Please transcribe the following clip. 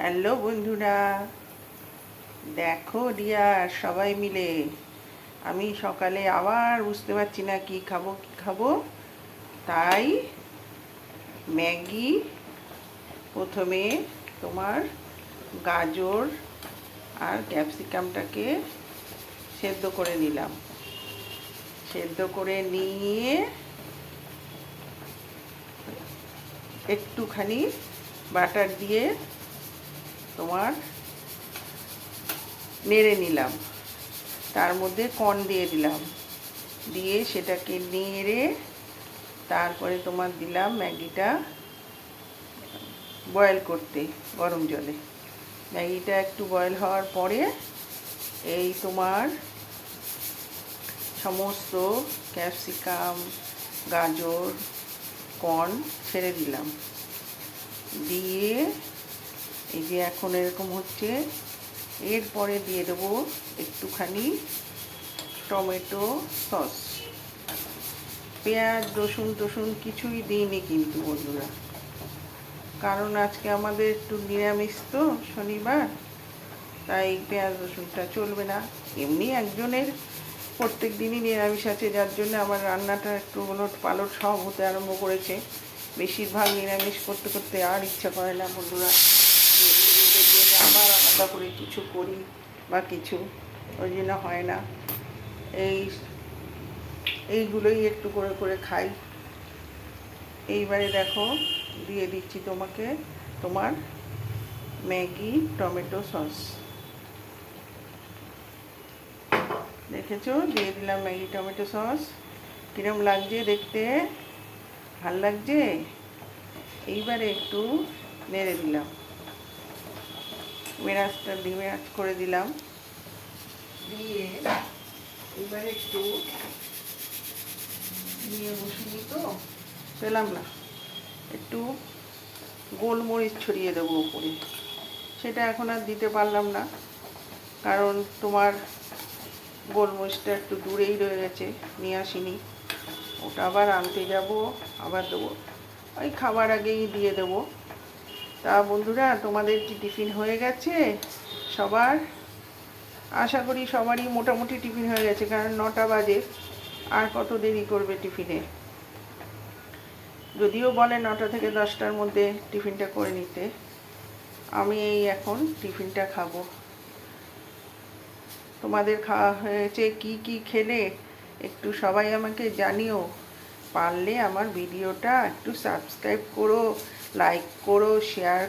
Hello বন্ধুরা, দেখো deer সবাই মিলে আমি সকালে আবার বুঝতে পারছি না কি খাবো। তাই ম্যাগি প্রথমে তোমার গাজর আর ক্যাপসিকামটাকে সেদ্ধ করে নিলাম। সেদ্ধ করে নিয়ে একটুখানি বাটার দিয়ে তোমার নেড়ে নিলাম। তার মধ্যে কর্ন দিয়ে দিলাম, দিয়ে সেটাকে নেড়ে তারপরে তোমার দিলাম ম্যাগিটা বয়েল করতে গরম জলে। ম্যাগিটা একটু বয়েল হওয়ার পরে এই তোমার সমস্ত ক্যাপসিকাম, গাজর, কর্ন ছেড়ে দিলাম। দিয়ে এই যে এখন এরকম হচ্ছে, এরপরে দিয়ে দেবো একটুখানি টমেটো সস। পেঁয়াজ রসুন কিছুই দিইনি কিন্তু বন্ধুরা, কারণ আজকে আমাদের একটু নিরামিষ তো, শনিবার, তাই পেঁয়াজ রসুনটা চলবে না। এমনি একজনের প্রত্যেক দিনই নিরামিষ আছে, যার জন্য আমার রান্নাটা একটু ওলট পালট সব হতে আরম্ভ করেছে। বেশিরভাগ নিরামিষ করতে করতে আর ইচ্ছা করে না বন্ধুরা, নিজেদের জন্য আবার আলাদা করে কিছু করি বা কিছু, ওই জন্য হয় না। এইগুলোই একটু করে করে খাই। এইবারে দেখো দিয়ে দিচ্ছি তোমাকে তোমার ম্যাগি টমেটো সস। দেখেছো, দিয়ে দিলাম ম্যাগি টমেটো সস। কিরম লাগছে দেখতে? ভাল লাগছে? এইবারে একটু নেড়ে দিলাম, মেরাজটা ডিমেরাজ করে দিলাম। দিয়ে এবারে একটু নিয়ে বসিনি তো পেলাম না, একটু গোলমরিচ ছড়িয়ে দেবো উপরে। সেটা এখন আর দিতে পারলাম না, কারণ তোমার গোলমরিচটা একটু দূরেই রয়ে গেছে, নিয়ে আসিনি। ওটা আবার আনতে যাব, আবার দেবো, ওই খাবার আগেই দিয়ে দেবো। তা বন্ধুরা, তোমাদের কি টিফিন হয়ে গেছে সবার? আশা করি সবারই মোটামুটি টিফিন হয়ে গেছে, কারণ 9টা বাজে। আর কত দেরি করবে টিফিনে? যদিও বলে 9টা থেকে 10টার মধ্যে টিফিনটা করে নিতে। আমি এই এখন টিফিনটা খাবো। তোমাদের খাওয়া হয়েছে? কি কি খেলে একটু সবাই আমাকে জানিও। পারলে আমার ভিডিওটা একটু সাবস্ক্রাইব করো, লাইক করো, শেয়ার